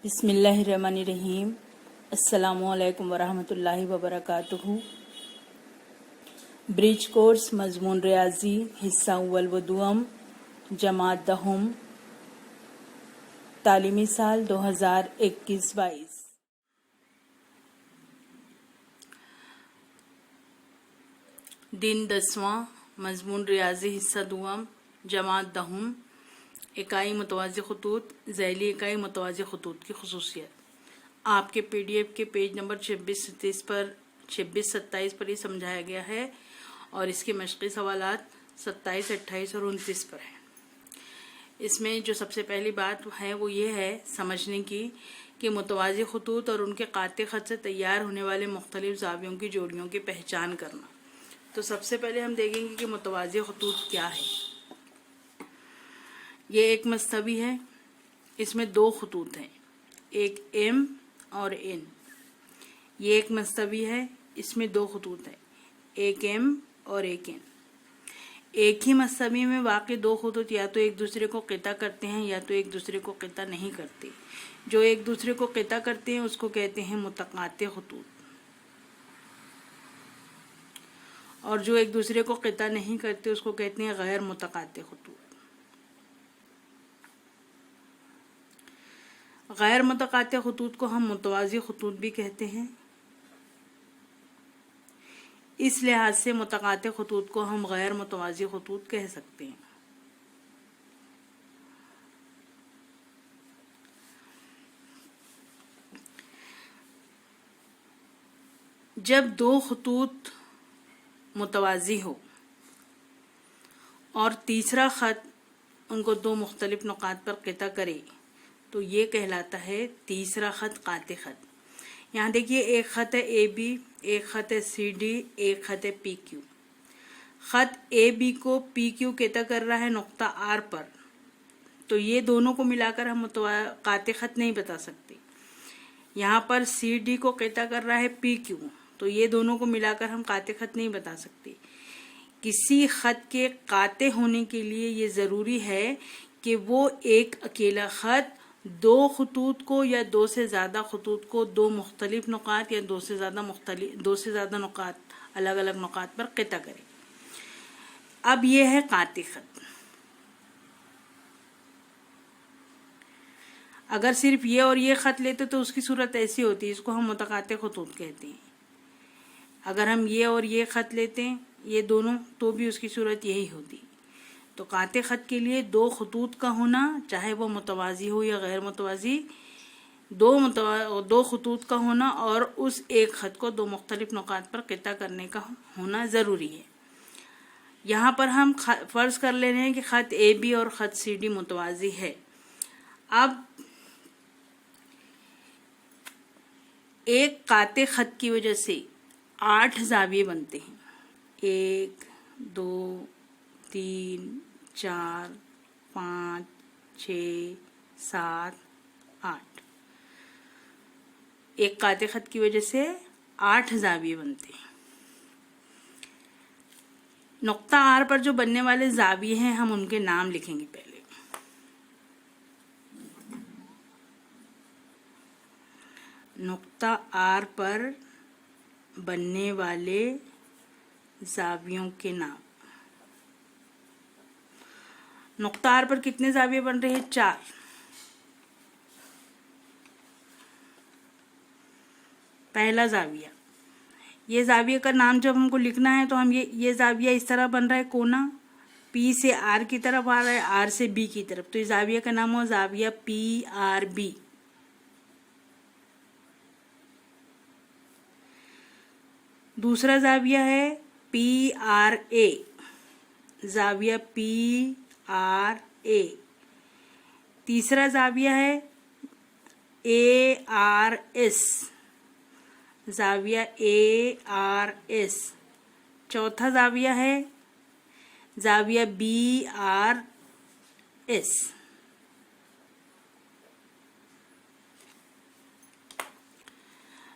बिस्मिल्लाहिर्रहमानिर्रहीम। अस्सलामुअलैकुम वरहमतुल्लाहि वबरकातुहू। ब्रिज कोर्स मजमून रियाजी हिस्सा अव्वल व दुअम जमात दहम तालीमी साल 2021-22। दिन 10वां मजमून रियाजी हिस्सा दुअम जमात दहम इकाई मुतवाज़ी खतूत ज़ैली इकाई मुतवाज़ी खतूत की खुसूसियत। आपके PDF के पेज नंबर 26-27 पर ही समझाया गया है और इसके मशक़ी सवालात 27, 28 और 29 पर है। इसमें जो सबसे पहली बात है वो ये है समझने की कि मुतवाज़ी खतूत और उनके काते ख़त से तैयार होने वाले मुख्तलिफ ज़ावियों की जोड़ियों की पहचान करना। तो सबसे पहले हम देखेंगे कि मुतवाज़ी खतूत क्या है। ये एक मस्तवी है, इसमें दो खतूत हैं, एक M और N। ये एक मस्तवी है, इसमें दो खतूत हैं, एक M और एक N। एक ही मस्तवी में वाक़ई दो खतूत या तो एक दूसरे को क़िता करते हैं या तो एक दूसरे को क़िता नहीं करते। जो एक दूसरे को क़िता करते हैं उसको कहते हैं मुतक़ाते खतूत, और जो एक दूसरे को क़िता नहीं करते उसको कहते हैं गैर मुतक़ाते खतूत। गैर मुतक़ाते खतूत को हम मुतवाज़ी खतूत भी कहते हैं। इस लिहाज से मुतक़ाते खतूत को हम गैर मुतवाज़ी खतूत कह सकते हैं। जब दो खतूत मुतवाज़ी हो और तीसरा ख़त उनको दो मुख्तलिफ नुकात पर क़िता करे तो ये कहलाता है तीसरा ख़त काते ख़त। यहाँ देखिए, एक ख़त है AB, एक ख़त है CD, एक ख़त है PQ। ख़त AB को PQ क़िता कर रहा है नुक्ता R पर, तो ये दोनों को मिलाकर हम काते ख़त नहीं बता सकते। यहाँ पर CD को क़िता कर रहा है PQ, तो ये दोनों को मिलाकर हम काते ख़त नहीं बता सकते। किसी ख़त के काते होने के लिए ये ज़रूरी है कि वो एक अकेला ख़त दो खतूत को या दो से ज़्यादा खतूत को दो मुख्तलिफ नुकात या दो से ज़्यादा नुकात अलग अलग नुकात पर क़िता करे। अब ये है काते ख़त। अगर सिर्फ ये और ये ख़त लेते तो उसकी सूरत ऐसी होती, इसको हम मुतक़ाते खतूत कहते हैं। अगर हम ये और ये ख़त लेते हैं, ये दोनों, तो भी उसकी सूरत यही होती। तो काते ख़त के लिए दो खतूत का होना, चाहे वो मुतवाज़ी हो या गैर मुतवाज़ी, दो खतूत का होना और उस एक ख़त को दो मुख्तलिफ नुकात पर क़िता करने का होना ज़रूरी है। यहाँ पर हम फ़र्ज़ कर ले रहे हैं कि ख़त AB और ख़त CD मुतवाज़ी है। अब एक काते ख़त की वजह से 8 ज़ाविये बनते हैं, 1, 2, 3, 4, 5, 6, 7, 8। एक काते ख़त की वजह से 8 ज़ाविये बनते हैं। नुक्ता R पर जो बनने वाले ज़ाविये हैं हम उनके नाम लिखेंगे पहले। नुक्ता R पर बनने वाले ज़ावियों के नाम। नुक्ता R पर कितने ज़ाविये बन रहे हैं? 4। पहला ज़ाविया, ये ज़ाविये का नाम जब हमको लिखना है तो हम ये ज़ाविया इस तरह बन रहा है, कोना P से R की तरफ आ रहा है, R से B की तरफ, तो इस ज़ाविया का नाम हो ज़ाविया PRB। दूसरा ज़ाविया है PRA, ज़ाविया PRA। तीसरा ज़ाविया है ARS, ज़ाविया ARS। चौथा ज़ाविया है ज़ाविया BRS।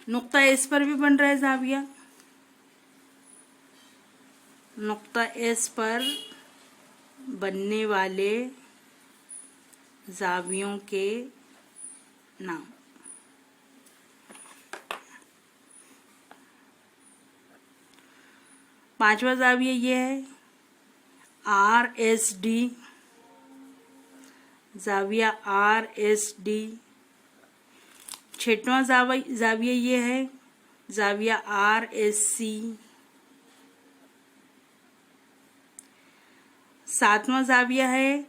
नुक्ता S पर भी बन रहा है ज़ाविया। नुक्ता S पर बनने वाले ज़ावियों के नाम। पांचवा जाविया ये है RSD, जाविया RSD। छठवां जाविया ये है जाविया RSC। सातवां जाविया है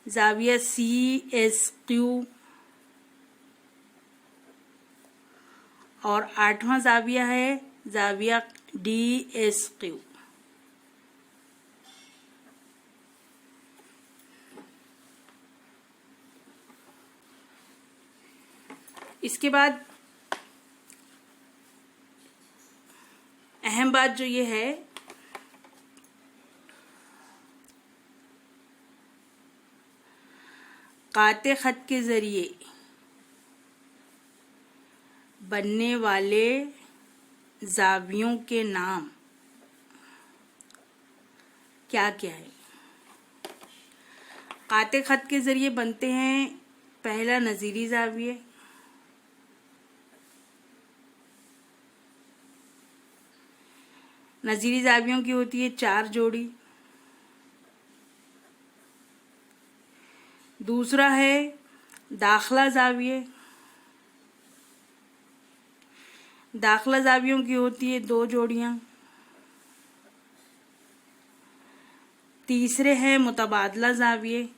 जाविया CSQ। और आठवां जाविया है जाविया DSQ। इसके बाद अहम बात जो ये है, काते खत के जरिए बनने वाले जावियों के नाम क्या क्या है। काते खत के जरिए बनते हैं पहला नजीरी जाविये, नजीरी जावियों की होती है 4 जोड़ी। दूसरा है दाखला जाविये, दाखला जावियों की होती है 2 जोड़ियां। तीसरे है मुतबादला जाविये,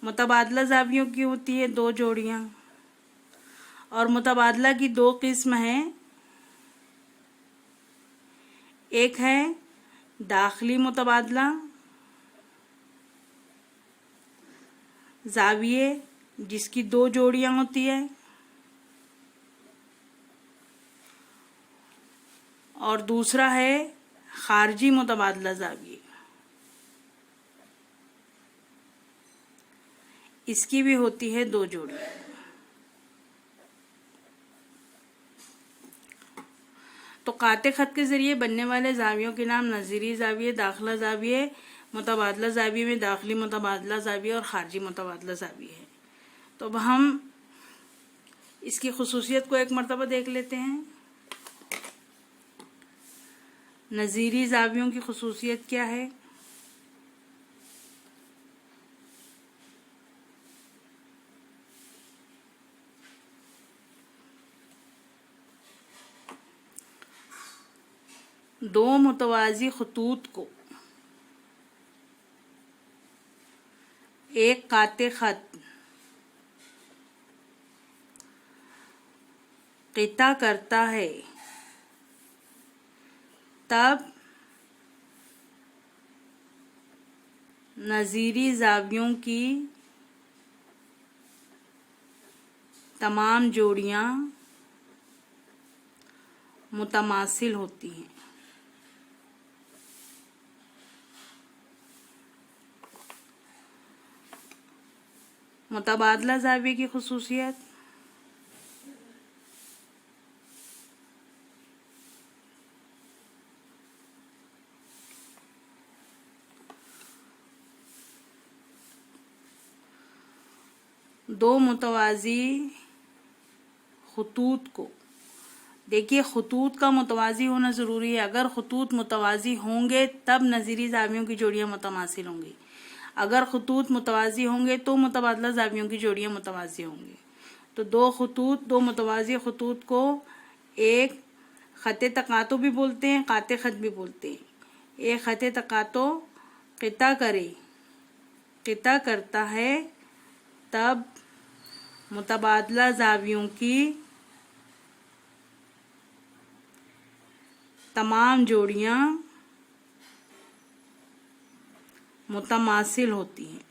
मुतबादला जावियों की होती है 2 जोड़ियां। और मुतबादला की 2 किस्म हैं, एक है दाखिली मुतबादला जाविये जिसकी 2 जोड़ियां होती है, और दूसरा है खारजी मुतबादला जाविये, इसकी भी होती है 2 जोड़ी। तो काते खत के जरिए बनने वाले जावियों के नाम नजीरी जाविये, दाखला जाविये, मुतबादला जाविये में दाखिली मुतबादला जाविये और खारजी मुतबादला जाविये है। तो अब हम इसकी खुसूसियत को एक मर्तबा देख लेते हैं। नजीरी जावियों की खुसूसियत क्या है? दो मुतवाजी खतूत को एक काते खत क़िता करता है तब नजीरी जावियों की तमाम जोड़ियां मुतमासिल होती हैं। मुतबादला जाविये की खुसूसियत, दो मुतवाजी खतूत को, देखिए खतूत का मुतवाजी होना ज़रूरी है। अगर खतूत मुतवाजी होंगे तब नज़ीरी जावियों की जोड़ियाँ मुतमासिल होंगी। अगर खतूत मुतवाजी होंगे तो मुतबादला जावियों की जोड़ियाँ मुतवाजी होंगी। तो दो मुतवाजी खतूत को एक ख़ते तकातो भी बोलते हैं, काते ख़त भी बोलते हैं। एक ख़ते तकातो क़िता करता है तब मुतबादला जावियों की तमाम जोड़ियां मुतमासिल होती हैं।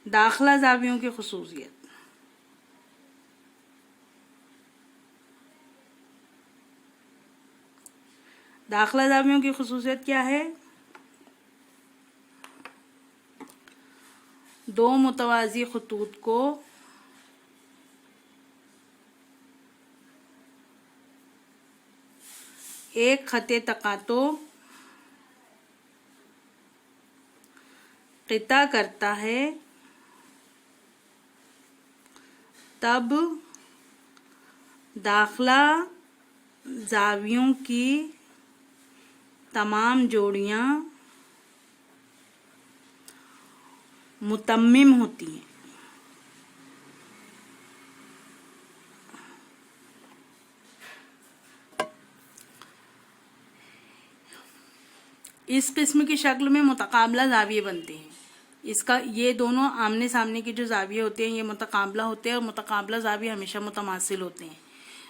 दाखला जावियों की खुसूसियत, दाखला जावियों की खुसूसियत क्या है? दो मुतवाजी खतूत को एक ख़ते तकातो क़िता करता है तब दाखिला ज़ावियों की तमाम जोड़ियां मुतम्मिम होती हैं। इस किस्म की शक्ल में मुतकाबला ज़ाविये बनते हैं। इसका ये दोनों आमने सामने के जो ज़ाविये होते हैं ये मुतकाबला होते हैं और मुतकाबला ज़ाविये हमेशा मुतमासिल होते हैं।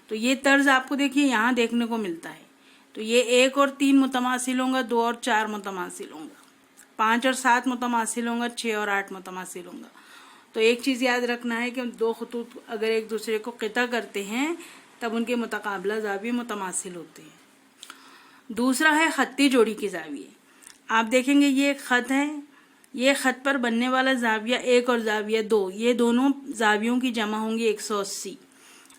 तो ये तर्ज आपको देखिए यहाँ देखने को मिलता है। तो ये 1 और 3 मुतमासिल होगा, 2 और 4 मुतमासिल होगा, 5 और 7 मुतमासिल होगा, 6 और 8 मुतमासिल होगा। तो एक चीज़ याद रखना है कि दो खतूत अगर एक दूसरे को क़िता करते हैं तब उनके मुतकाबला ज़ाविये मुतमासिल होते हैं। दूसरा है खत्ती जोड़ी के ज़ाविये। आप देखेंगे ये एक ख़त है, ये ख़त पर बनने वाला ज़ाविया 1 और ज़ाविया 2, ये दोनों ज़ावियों की जमा होंगी 180।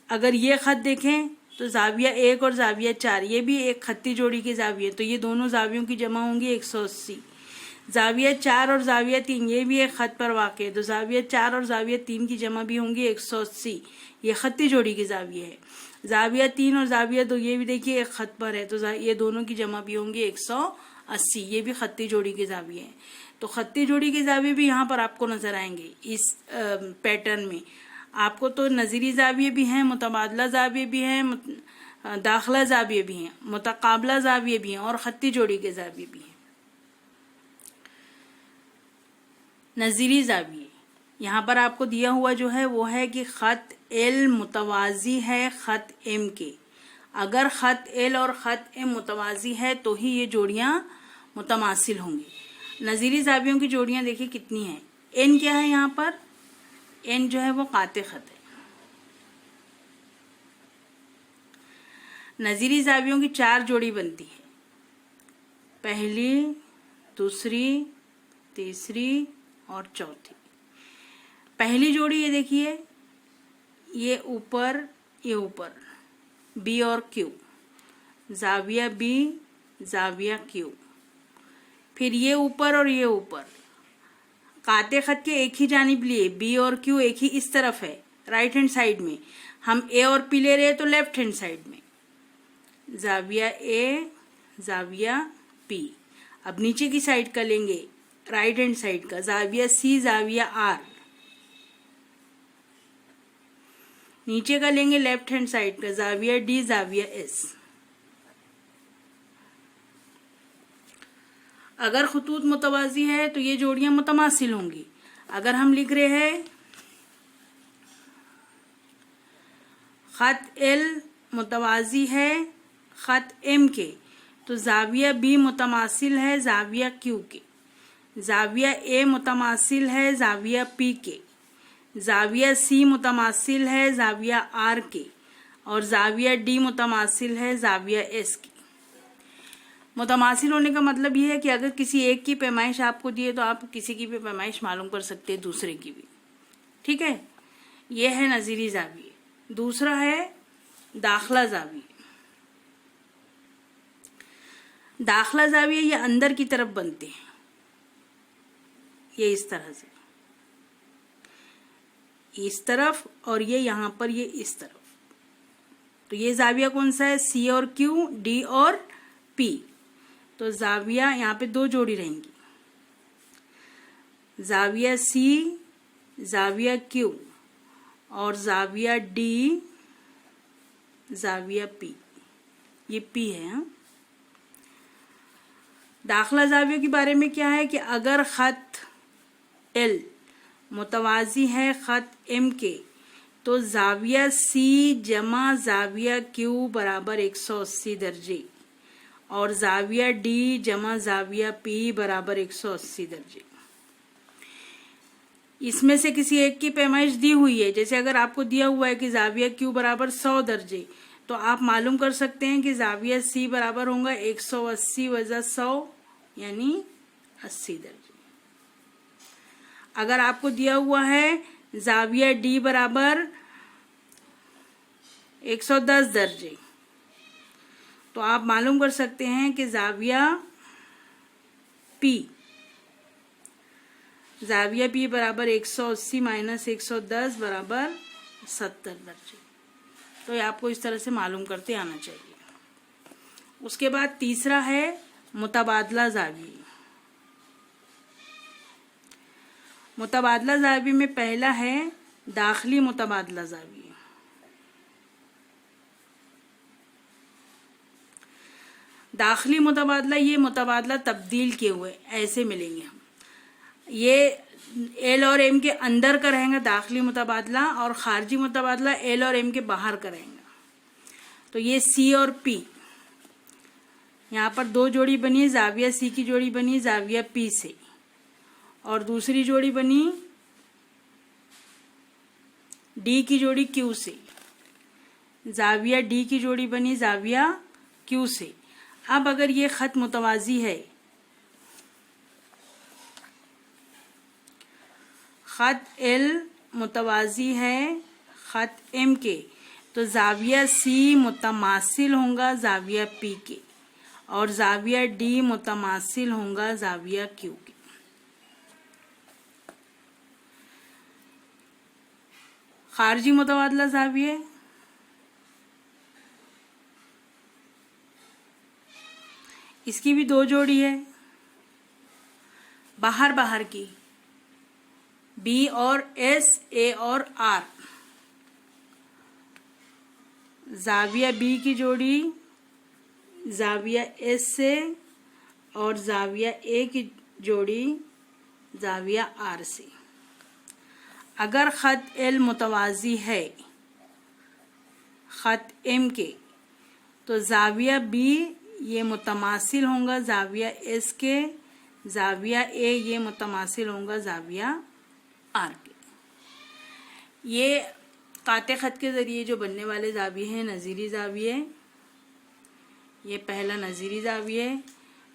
अगर ये ख़त देखें तो ज़ाविया 1 और ज़ाविया 4, ये भी एक खत्ती जोड़ी के ज़ाविये, तो ये दोनों ज़ावियों की जमा होंगी 180। ज़ाविया 4 और ज़ाविया 3, ये भी एक ख़त पर वाक़ है, तो ज़ाविया 4 और ज़ाविया 3 की जमा भी होंगी 180। ये खत्ती जोड़ी के ज़ाविये है। ज़ाविया 3 और ज़ाविया 2, ये भी देखिए एक ख़त पर है, तो ये दोनों की जमा भी होंगी 180। ये भी खत्ती जोड़ी के ज़ाविये हैं। तो खत्ती जोड़ी के ज़ाविये भी यहाँ पर आपको नज़र आएंगे इस पैटर्न में। आपको तो नज़ीरी ज़ाविये भी हैं, मुतबादला ज़ाविये भी हैं, दाखिला ज़ाविये भी हैं, मुतकाबला ज़ाविये भी हैं और खत्ती जोड़ी के ज़ाविये भी हैं। नज़ीरी ज़ाविये यहाँ पर आपको दिया हुआ जो है वो है कि ख़त एल मुतवाज़ी है ख़त एम के। अगर ख़त एल और ख़त एम मुतवाज़ी है तो ही ये जोड़ियाँ मुतमासिल होंगी। नज़ीरी ज़ावियों की जोड़ियाँ देखिए कितनी हैं। एन क्या है यहाँ पर? एन जो है वो काते ख़त है। नज़ीरी ज़ावियों की 4 जोड़ी बनती है, पहली, दूसरी, तीसरी और चौथी। पहली जोड़ी ये देखिए, ये ऊपर, ये ऊपर, बी और क्यू, ज़ाविया बी, ज़ाविया क्यू। फिर ये ऊपर और ये ऊपर, काते ख़त के एक ही जानिब लिए, बी और क्यू एक ही इस तरफ है, राइट हैंड साइड में। हम ए और पी ले रहे हैं तो लेफ्ट हैंड साइड में, ज़ाविया ए, ज़ाविया पी। अब नीचे की साइड का लेंगे, राइट हैंड साइड का, ज़ाविया सी, ज़ाविया आर। नीचे का लेंगे लेफ्ट हैंड साइड का, ज़ाविया डी, ज़ाविया एस। अगर खतूत मुतवाज़ी है तो ये जोड़ियां मुतमासिल होंगी। अगर हम लिख रहे हैं ख़त एल मुतवाज़ी है ख़त एम के, तो ज़ाविया बी मुतमासिल है ज़ाविया क्यू के, ज़ाविया ए मुतमासिल है ज़ाविया पी के, ज़ाविया सी मुतमासिल है ज़ाविया आर के, और ज़ाविया डी मुतमासिल है ज़ाविया एस के। मुतमासिल होने का मतलब ये है कि अगर किसी एक की पैमाइश आपको दिए तो आप किसी की भी पैमाइश मालूम कर सकते हैं, दूसरे की भी। ठीक है, ये है नज़ीरी ज़ाविये। दूसरा है दाखिला ज़ाविये। दाखिला ज़ाविये ये अंदर की तरफ बनते हैं, ये इस तरह से, इस तरफ, और ये यहाँ पर ये इस तरफ। तो ये ज़ाविया कौन सा है? सी और क्यू, डी और पी। तो ज़ाविया यहाँ पे 2 जोड़ी रहेंगी, ज़ाविया सी, ज़ाविया क्यू और ज़ाविया डी, ज़ाविया पी। ये पी है। हाँ, दाखिला ज़ावियों के बारे में क्या है कि अगर ख़त एल मुतवाज़ी है ख़त एम के, तो ज़ाविया सी जमा ज़ाविया क्यू बराबर 180 दर्जे और ज़ाविया डी जमा ज़ाविया पी बराबर 180 दर्जे। इसमें से किसी एक की पैमाइश दी हुई है, जैसे अगर आपको दिया हुआ है कि ज़ाविया क्यू बराबर 100 दर्जे, तो आप मालूम कर सकते हैं कि ज़ाविया सी बराबर होगा 180 वज़ा 100 यानी 80 दर्जे। अगर आपको दिया हुआ है ज़ाविया डी बराबर 110 दर्जे, तो आप मालूम कर सकते हैं कि ज़ाविया पी जाविया बी बराबर 180 माइनस 110 बराबर 70 दर्जे। तो ये आपको इस तरह से मालूम करते आना चाहिए। उसके बाद तीसरा है मुतबादला जावी। मुतबादला जावी में पहला है दाखिली मुतबादला जावी। दाखिली मुतबादला, ये मुतबादला तब्दील किए हुए ऐसे मिलेंगे हम। ये एल और एम के अंदर का रहेगा दाखिली मुतबादला, और खारजी मुतबादला एल और एम के बाहर का रहेगा। तो ये सी और पी, यहाँ पर दो जोड़ी बनी, जाविया सी की जोड़ी बनी जाविया पी से, और दूसरी जोड़ी बनी डी की जोड़ी क्यू से, जाविया डी की जोड़ी बनी जाविया क्यू से। अब अगर ये खत मुतवाजी है, खत एल मुतवाजी है खत एम के, तो जाविया सी मुतमासिल होगा जाविया पी के, और जाविया डी मुतमासिल होगा जाविया क्यू के। खारजी मुतबादला जाविया, इसकी भी दो जोड़ी है बाहर बाहर की, बी और एस, ए और आर। जाविया बी की जोड़ी जाविया एस से, और जाविया ए की जोड़ी जाविया आर से। अगर खत एल मुतवाजी है खत एम के, तो जाविया बी ये मुतमासिल होगा जाविया एस के, जाविया ए ये मुतमासिल होगा जाविया आर के। ये काते खत के जरिए जो बनने वाले जाविये हैं नज़ीरी जाविये। ये पहला नज़ीरी जाविये,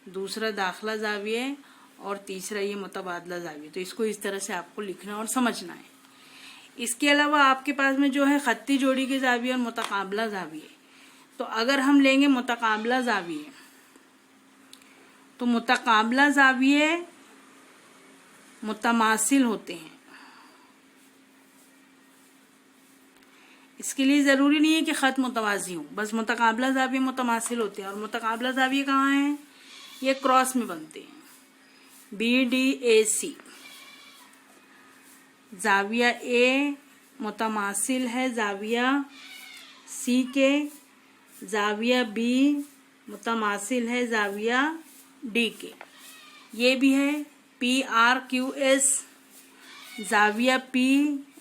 दूसरा दाखला जाविये, और तीसरा ये मुतबादला जाविये। तो इसको इस तरह से आपको लिखना और समझना है। इसके अलावा आपके पास में जो है खत्ती जोड़ी के जाविये और मुतकाबला जाविये। तो अगर हम लेंगे मुतकाबला जाविये, तो मुतकाबला जाविये मुतमासिल होते हैं। इसके लिए जरूरी नहीं है कि खत मुतवाजी हो, बस मुतकाबला जाविये मुतमासिल होते हैं। और मुतकाबला जाविये कहाँ हैं? ये क्रॉस में बनते हैं, बी डी ए सी। जाविया ए मुतमासिल है जाविया सी के, जाविया बी मुतमासिल है जाविया डी के। ये भी है पी आर क्यू एस, जाविया पी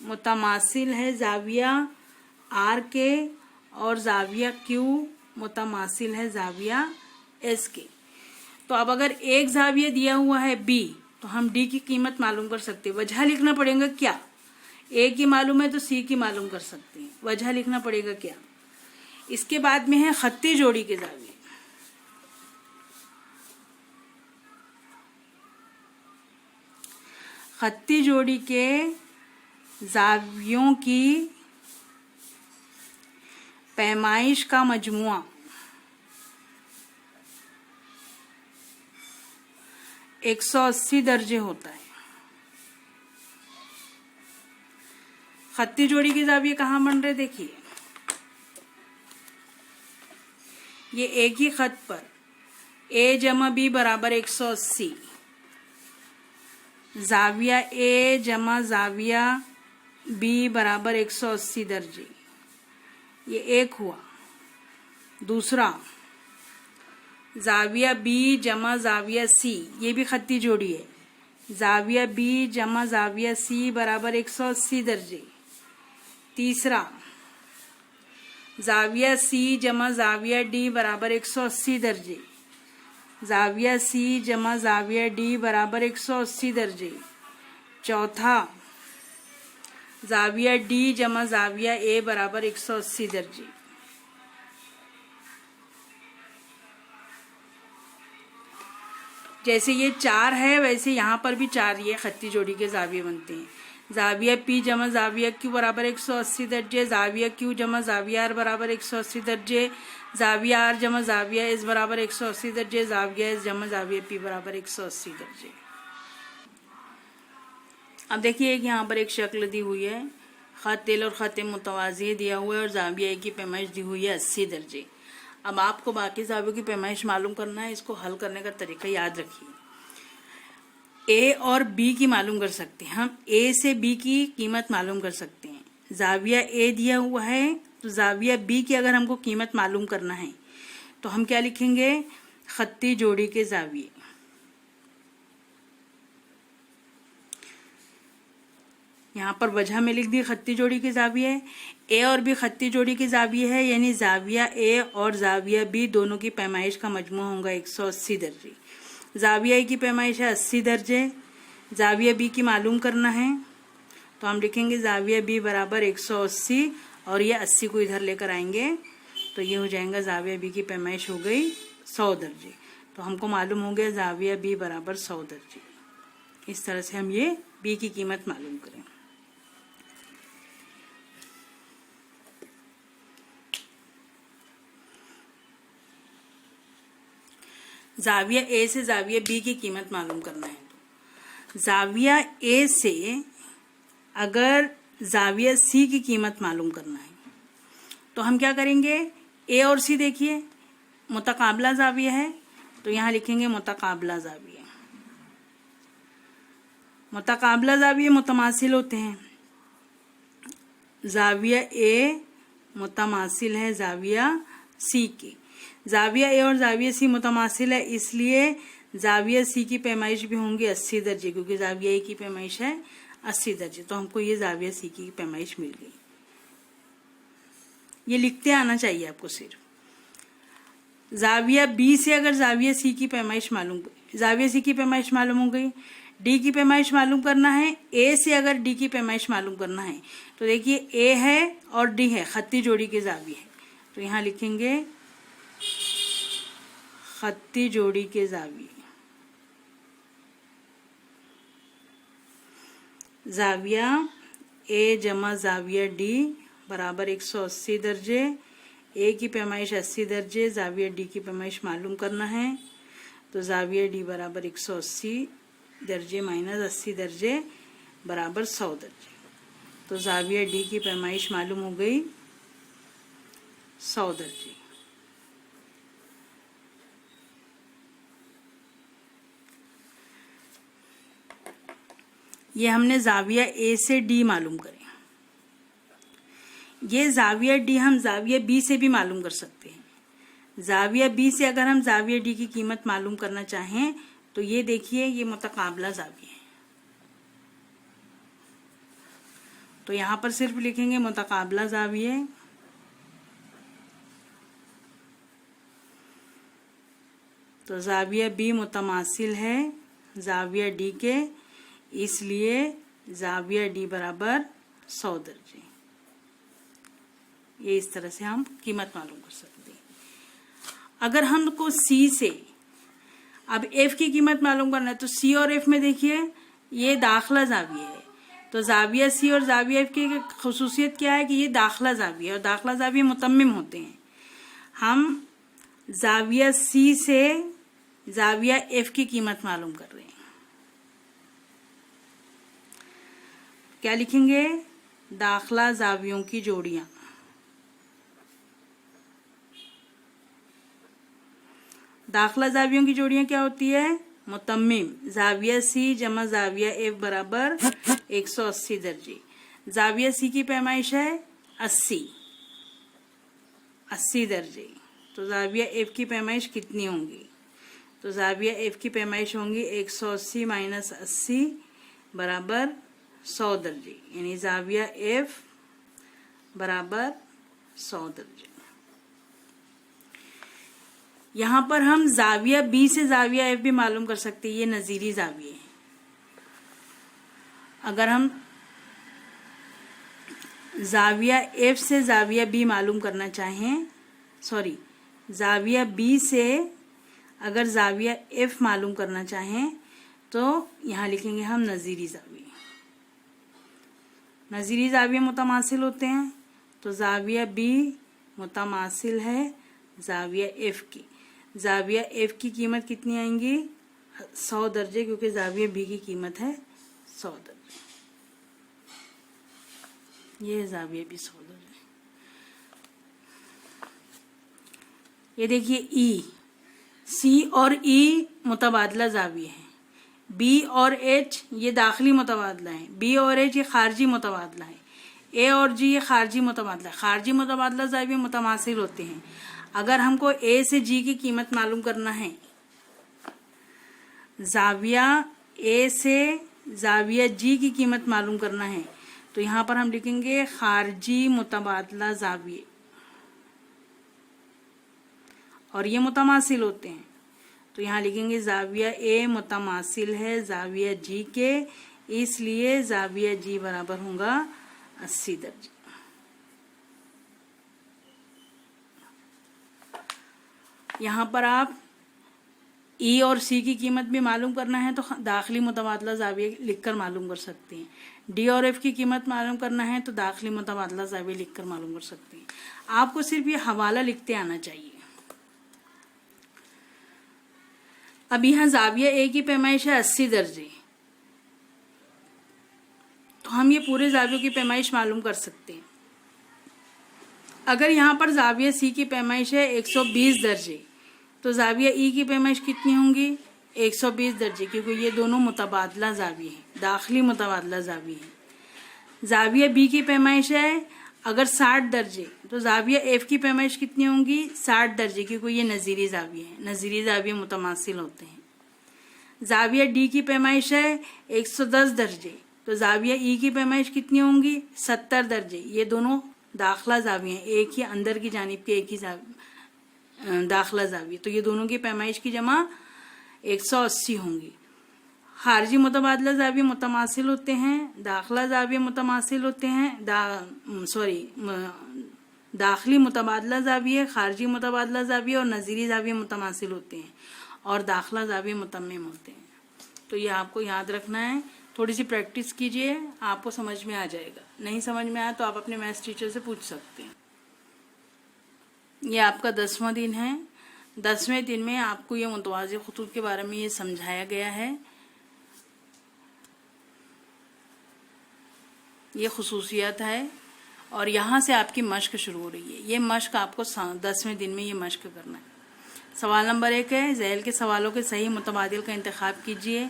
मुतमासिल है जाविया आर के, और जाविया क्यू मुतमासिल है जाविया एस के। तो अब अगर एक जाविया दिया हुआ है बी, तो हम डी की कीमत मालूम कर सकते हैं। वजह लिखना पड़ेगा क्या? ए की मालूम है तो सी की मालूम कर सकते हैं। वजह लिखना पड़ेगा क्या? इसके बाद में है खत्ती जोड़ी के जाविये। खत्ती जोड़ी के जावियों की पैमाइश का मजमुआ 180 दर्जे होता है। खत्ती जोड़ी के जाविये कहाँ बन रहे? देखिए, ये एक ही खत पर ए जमा बी बराबर 180, जाविया ए जमा जाविया बी बराबर 180 दर्जे। ये एक हुआ। दूसरा जाविया बी जमा जाविया सी, ये भी खत्ती जोड़ी है, जाविया बी जमा जाविया सी बराबर 180 दर्जे। तीसरा जाविया सी जमा जाविया डी बराबर 180 दर्जे, जाविया सी जमा जाविया डी बराबर 180 दर्जे। चौथा जाविया डी जमा जाविया ए बराबर 180 दर्जे। जैसे ये 4 है, वैसे यहाँ पर भी 4 ये खत्ती जोड़ी के जाविये बनते हैं। जाविया पी जमा जाविया क्यू बराबर 180 दर्जे, जाविया क्यू जमा जाविया आर बराबर 180 दर्जे, जाविया आर जमा जाविया एस बराबर 180 दर्जे, जाविया एस जमा जाविया पी बराबर 180 दर्जे। अब देखिए एक यहाँ पर एक शक्ल दी हुई है, खत तेल और खत मुतवाज़ी दिया हुआ है और जाविया ए की पैमाइश दी हुई है 80 दर्जे। अब आपको बाकी जावियों की पैमाइश मालूम करना है। इसको हल करने का तरीका याद रखिए। ए और बी की मालूम कर सकते हैं हम, ए से बी की कीमत मालूम कर सकते हैं। जाविया ए दिया हुआ है तो जाविया बी की अगर हमको कीमत मालूम करना है तो हम क्या लिखेंगे, खत्ती जोड़ी के जाविये। यहाँ पर वजह में लिख दी खत्ती जोड़ी के जाविये। ए और बी खत्ती जोड़ी के जाविये है, यानी जाविया ए और जाविया बी दोनों की पैमाइश का मजमू होगा 180 दर्जे। जाविया ए की पैमाइश है 80 दर्जे, जाविया बी की मालूम करना है तो हम लिखेंगे जाविया बी बराबर 180 और ये 80 को इधर लेकर आएंगे तो ये हो जाएगा जाविया बी की पैमाइश हो गई 100 दर्जे। तो हमको मालूम हो गया जाविया बी बराबर 100 दर्जे। इस तरह से हम ये बी की कीमत मालूम करें। जाविया ए से जाविया बी की कीमत मालूम करना है तो जाविया ए से अगर जाविया सी की कीमत मालूम करना है तो हम क्या करेंगे, ए और सी देखिए मुतकाबला जाविया है तो यहाँ लिखेंगे मुतकाबला जाविया। मुतकाबला जाविया मुतमासिल होते हैं। जाविया ए मुतमासिल है जाविया सी के। जाविया ए और जाविया सी मुतमासिल है, इसलिए जाविया सी की पैमाइश भी होंगी 80 दर्जे, क्योंकि जाविया ए की पैमाइश है 80 दर्जे। तो हमको ये जाविया सी की पैमाइश मिल गई। ये लिखते आना चाहिए आपको सिर्फ। जाविया बी से अगर जाविया सी की पैमाइश मालूम, जाविया सी की पैमाइश मालूम हो गई, डी की पैमाइश मालूम करना है। ए से अगर डी की पैमाइश मालूम करना है तो देखिए ए है और डी है, खत्ती जोड़ी के जाविये है तो यहाँ लिखेंगे खत्ती जोड़ी के जाविये। जाविया ए जमा जाविया डी बराबर 180 दर्जे। ए की पैमाइश 80 दर्जे, जाविया डी की पैमाइश मालूम करना है तो जाविया डी बराबर 180 दर्जे माइनस 80 दर्जे बराबर 100 दर्जे। तो जाविया डी की पैमाइश मालूम हो गई 100 दर्जे। ये हमने जाविया ए से डी मालूम करें। ये जाविया डी हम जाविया बी से भी मालूम कर सकते हैं। जाविया बी से अगर हम जाविया डी की कीमत मालूम करना चाहें तो ये देखिए ये मुतकाबला जाविया है तो यहाँ पर सिर्फ लिखेंगे मुतकाबला जाविये। तो जाविया बी मुतमासिल है जाविया डी के, इसलिए जाविया डी बराबर 100 दर्जे। ये इस तरह से हम कीमत मालूम कर सकते हैं। अगर हमको सी से अब एफ की कीमत मालूम करना है तो सी और एफ में देखिए ये दाखला जाविया है तो जाविया सी और जाविया एफ की खुसूसियत क्या है कि ये दाखला जाविया और दाखला जाविया मुतम्मिम होते हैं। हम जाविया सी से जाविया एफ की कीमत मालूम कर रहे हैं। क्या लिखेंगे, दाखला जावियों की जोड़ियां। दाखला जावियों की जोड़ियां क्या होती है, मुतम्मिम। जाविया सी जमा जाविया एफ बराबर 180 दर्जे। जाविया सी की पैमाइश है 80 दर्जे। तो जाविया एफ की पैमाइश कितनी होंगी, तो जाविया एफ की पैमाइश होंगी 180 माइनस 80 बराबर 100 दर्जे, यानी जाविया एफ बराबर 100 दर्जे। यहाँ पर हम जाविया बी से जाविया एफ भी मालूम कर सकते हैं, ये नजीरी जाविये है। अगर हम जाविया एफ से जाविया बी मालूम करना चाहें, जाविया बी से अगर जाविया एफ मालूम करना चाहें तो यहाँ लिखेंगे हम नजीरी जाविये। नजीरी जाविये मुतमासिल होते हैं, तो जाविया बी मुतमासिल है जाविया एफ की। जाविया एफ की कीमत कितनी आएंगी, 100 दर्जे, क्योंकि जाविया बी की कीमत है 100 दर्जे। ये है जाविया बी 100 दर्जे। ये देखिए ई, सी और ई मुतबादला जाविये हैं, बी और एच ये दाखिली मुतबादला है, बी और एच ये खारजी मुतबादला है, ए और जी ये खारजी मुतबादला है। खारजी मुतबादला जाविये मुतमासिल होते हैं। अगर हमको ए से जी की कीमत मालूम करना है, जाविया ए से जाविया जी की कीमत मालूम करना है, तो यहाँ पर हम लिखेंगे खारजी मुतबादला जाविये, और ये मुतमासिल होते हैं। तो यहाँ लिखेंगे जाविया ए मुतमासिल है जाविया जी के, इसलिए जाविया जी बराबर होगा 80 दर्जे। यहाँ पर आप ई और सी की कीमत भी मालूम करना है तो दाखिली मुतबादला जाविये लिखकर मालूम कर सकते हैं। डी और एफ की कीमत मालूम करना है तो दाखिली मुतबादला जाविये लिखकर मालूम कर सकते हैं। आपको सिर्फ ये हवाला लिखते आना चाहिए। अब यहाँ जाविया ए की पैमाइश है 80 दर्जे, तो हम ये पूरे जावियों की पैमाइश मालूम कर सकते हैं। अगर यहाँ पर जाविया सी की पैमाइश है 120 दर्जे, तो जाविया ई की पैमाइश कितनी होंगी? 120 दर्जे, क्योंकि ये दोनों मुतबादला जाविये हैं, दाखिली मुतबादला जाविये हैं। जाविया बी की पैमाइश है अगर 60 दर्जे, तो जाविया एफ की पैमाइश कितनी होंगी? 60 दर्जे, क्योंकि ये नजीरी जाविये हैं, नजीरी जाविये मुतमासिल होते हैं। जाविया डी की पैमाइश है 110 दर्जे, तो जाविया ई की पैमाइश कितनी होंगी? 70 दर्जे। ये दोनों दाखला जाविये हैं, एक ही अंदर की जानिब के एक ही दाखला जाविये, तो ये दोनों की पैमाइश की जमा 180 होंगी। खारजी मुतबादला जाविये मुतमासिल होते हैं, दाखला जाविये मुतमासिल होते हैं, दाखिली मुतबादला जाविये, खारजी मुतबादला जाविये और नजीरी जाविये मुतमासिल होते हैं, और दाखला जाविये मुतम्मिम होते हैं। तो ये आपको याद रखना है। थोड़ी सी प्रैक्टिस कीजिए, आपको समझ में आ जाएगा। नहीं समझ में आया तो आप अपने मैथ्स टीचर से पूछ सकते हैं। ये आपका 10वां दिन है। 10वें दिन में आपको ये मुतवाज़ी खुतूत के बारे में ये समझाया गया है। ये खुसूसियत है, और यहाँ से आपकी मश्क शुरू हो रही है। ये मश्क आपको 10वें दिन में ये मश्क करना है। सवाल नंबर 1 है, ज़ैल के सवालों के सही मुतबादिल का इंतखाब कीजिए।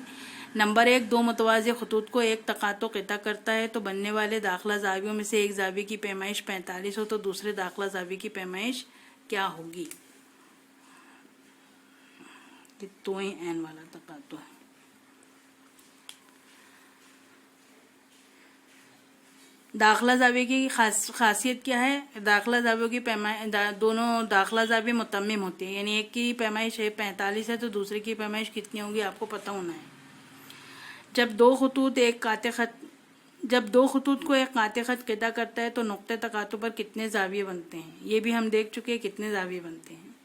नंबर 1, दो मुतवाज़ी खुतूत को एक तकातो क़िता करता है तो बनने वाले दाखिला जावियों में से एक जाविये की पैमाइश 45 हो तो दूसरे दाखिला जाविये की पैमाइश क्या होगी? तो ही एन वाला तकातो है। दाखिला जाविये की खासियत क्या है? दाखिला जावियों की दोनों दाखिला जाविये मुतम्मिम होते हैं, यानी एक की पैमाइश 45 है तो दूसरे की पैमाइश कितनी होगी आपको पता होना है। जब दो खुतूत को एक काते खत क़िता करता है तो नुक्ते तकातो पर कितने जाविये बनते हैं, ये भी हम देख चुके हैं कितने जाविये बनते हैं।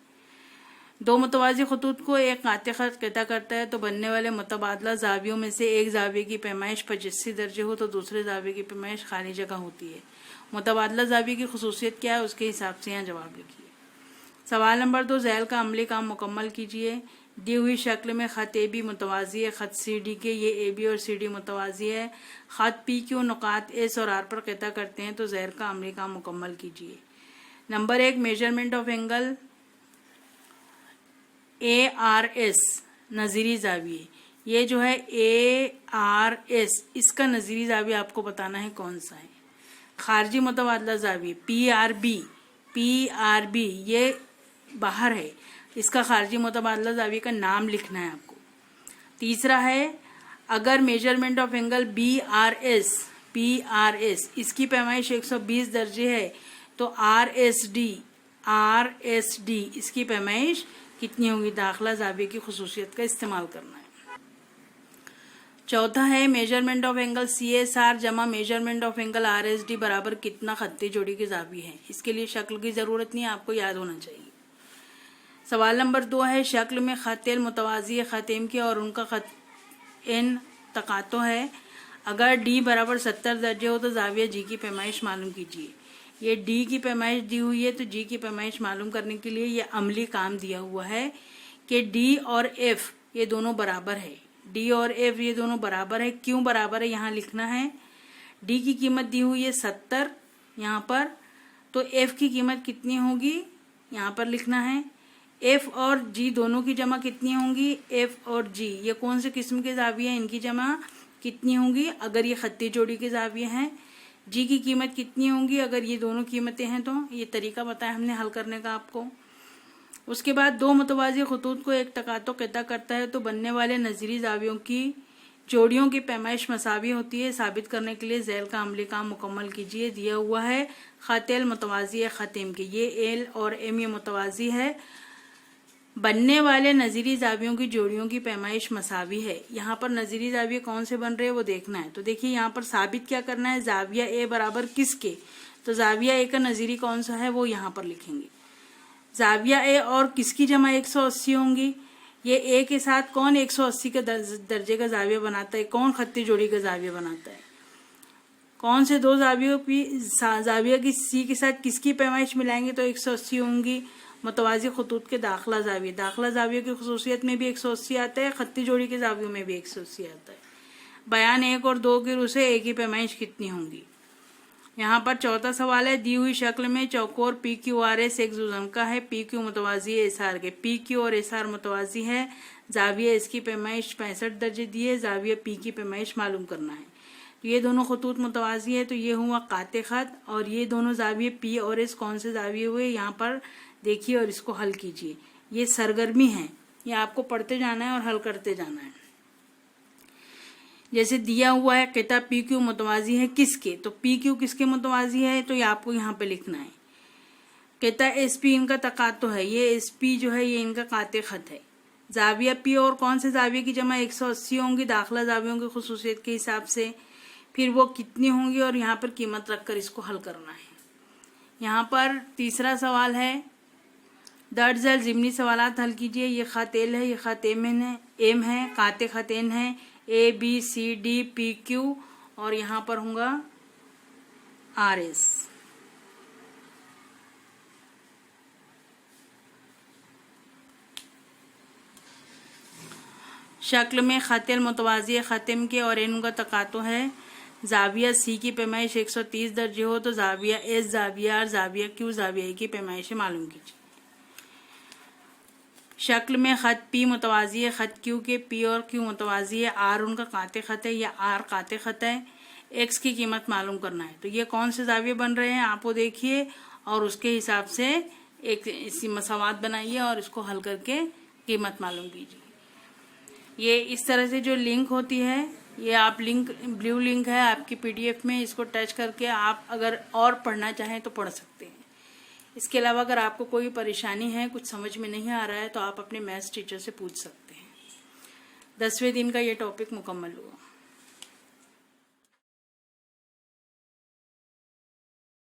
दो मुतवाज़ी खुतूत को एक काते खत क़िता करता है तो बनने वाले मुतबादला जावियों में से एक जाविये की पैमाइश 85 दर्जे हो तो दूसरे जाविये की पैमाइश खाली जगह होती है। मुतबादला जाविये की खुसूसियत क्या है उसके हिसाब से यहाँ जवाब लिखिए। सवाल नंबर 2, ज़ैल का अमली काम मुकम्मल कीजिए। दी हुई शक्ल में ख़त ए बी मुतवाज़ी है ख़त सी डी के, ये ए बी और सी डी मुतवाज़ी है। ख़त पी क्यू नुकात एस और आर पर क़िता करते हैं तो ज़ैल का अमली काम मुकम्मल कीजिए। Number 1, measurement of angle ARS नज़ीरी जाविये, ये जो है ARS इसका नज़ीरी जाविया आपको बताना है कौन सा है। खारजी मुतबादला जाविये PRB ये बाहर है, इसका खारजी मुतबादला जाविये का नाम लिखना है आपको। तीसरा है, अगर मेजरमेंट ऑफ एंगल PRS इसकी पैमाइश 120 दर्जे है तो RSD इसकी पैमाइश कितनी होगी? दाखिला जाविये की खुसूसियत का इस्तेमाल करना है। चौथा है, मेजरमेंट ऑफ एंगल CSR जमा मेजरमेंट ऑफ एंगल RSD बराबर कितना खत्ती जोड़ी के जाविये है। इसके लिए शक्ल की ज़रूरत नहीं है, आपको याद होना चाहिए। सवाल नंबर 2 है, शक्ल में ख़त मुतवाज़ी है ख़त एम के और उनका ख़त एन तकातो है। अगर D बराबर 70 दर्जे हो तो जाविया G की पैमाइश मालूम कीजिए। ये D की पैमाइश दी हुई है तो G की पैमाइश मालूम करने के लिए ये अमली काम दिया हुआ है कि D और F ये दोनों बराबर है। D और F ये दोनों बराबर है। क्यों बराबर है यहाँ लिखना है। डी की कीमत दी हुई है 70 यहाँ पर, तो एफ की कीमत कितनी होगी यहाँ पर लिखना है। एफ और जी दोनों की जमा कितनी होंगी, एफ और जी ये कौन से किस्म के जाविये हैं, इनकी जमा कितनी होंगी अगर ये खत्ती जोड़ी के जाविये हैं। जी की कीमत कितनी होंगी अगर ये दोनों कीमतें हैं। तो ये तरीका बताया हमने हल करने का आपको। उसके बाद दो मुतवाज़ी खतूत को एक तकातो क़िता करता है तो बनने वाले नज़ीरी जावियों की जोड़ियों की पैमाइश मसावी होती है। साबित करने के लिए ज़ैल का अमली काम मुकम्मल कीजिए। दिया हुआ है ख़त एल मुतवाज़ी है ख़त एम की, ये एल और एम ये मुतवाज़ी है। बनने वाले नज़ीरी जावियों की जोड़ियों की पैमाइश मसावी है। यहाँ पर नज़ीरी जाविये कौन से बन रहे हैं वो देखना है। तो देखिए यहाँ पर साबित क्या करना है, जाविया ए बराबर किसके, तो जाविया ए का नज़ीरी कौन सा है वो यहाँ पर लिखेंगे। जाविया ए और किसकी जमा 180 होंगी, ये ए के साथ कौन 180 के दर्जे का जाविया बनाता है, कौन खत्ती जोड़ी का जाविया बनाता है, कौन से दो जावियों की जाविया की सी के साथ किसकी पैमाइश मिलाएंगे तो 180 होंगी। मुतवाज़ी खतूत के दाखिला जाविया, दाखिला जाविया की खुसूसियत में भी 180 आता है, खत्ती जोड़ी के जावियों में भी 180 आता है। बयान 1 और 2 की रूह से ए की पैमाइश कितनी होंगी। यहाँ पर चौथा सवाल है, दी हुई शक्ल में चौकोर पी क्यू आर एस एक जुज़म का है, पी क्यू मुतवाज़ी है एस आर के, पी क्यू और एस आर मुतवाज़ी है, जाविया इसकी पैमाइश 65 दर्जे दिए, जाविया पी की पैमाइश मालूम करना है। तो ये दोनों खतूत मुतवाज़ी है तो ये हुआ काते खत, और ये दोनों जाविये पी और एस कौन से जाविये हुए यहाँ पर देखिए और इसको हल कीजिए। ये सरगर्मी है, ये आपको पढ़ते जाना है और हल करते जाना है। जैसे दिया हुआ है क़िता पी क्यू मुतवाज़ी है किसके, तो पी क्यू किसके मुतवाज़ी है तो ये आपको यहाँ पे लिखना है। क़िता एस पी इनका तकातो है, ये एस पी जो है ये इनका काते खत है। जाविया पी और कौन से जाविये की जमा 180 होंगी दाखिला जावियों की खुसूसियत के हिसाब से, फिर वो कितनी होंगी और यहाँ पर कीमत रखकर इसको हल करना है। यहाँ पर तीसरा सवाल है, दर्ज झैल ज़िमनी सवालात हल कीजिए। ये ख़त एल है, ये ख़त एम है, काते ख़त एन है, A B C D P Q और यहाँ पर होगा आर एस। शक्ल में ख़त एल मुतवाज़ी है ख़त एम के और एन का तकातो है। जाविया सी की पैमाइश 130 दर्जे हो तो जाविया एस, जाविया आर, जाविया क्यू, जाविया ए की पैमाइश मालूम कीजिए। शक्ल में ख़त पी मुतवाज़ी है ख़त क्यू के, पी और क्यू मुतवाज़ी है, आर उनका काते ख़त है या आर काते ख़त है, एक्स की कीमत मालूम करना है। तो ये कौन से जाविये बन रहे हैं आपको देखिए और उसके हिसाब से एक इसी मसावात बनाइए और इसको हल करके कीमत मालूम कीजिए। ये इस तरह से जो लिंक होती है, ये आप लिंक ब्लू लिंक है आपकी PDF में, इसको टच करके आप अगर और पढ़ना चाहें तो पढ़ सकते हैं। इसके अलावा अगर आपको कोई परेशानी है, कुछ समझ में नहीं आ रहा है तो आप अपने मैथ्स टीचर से पूछ सकते हैं। 10वें दिन का ये टॉपिक मुकम्मल हुआ।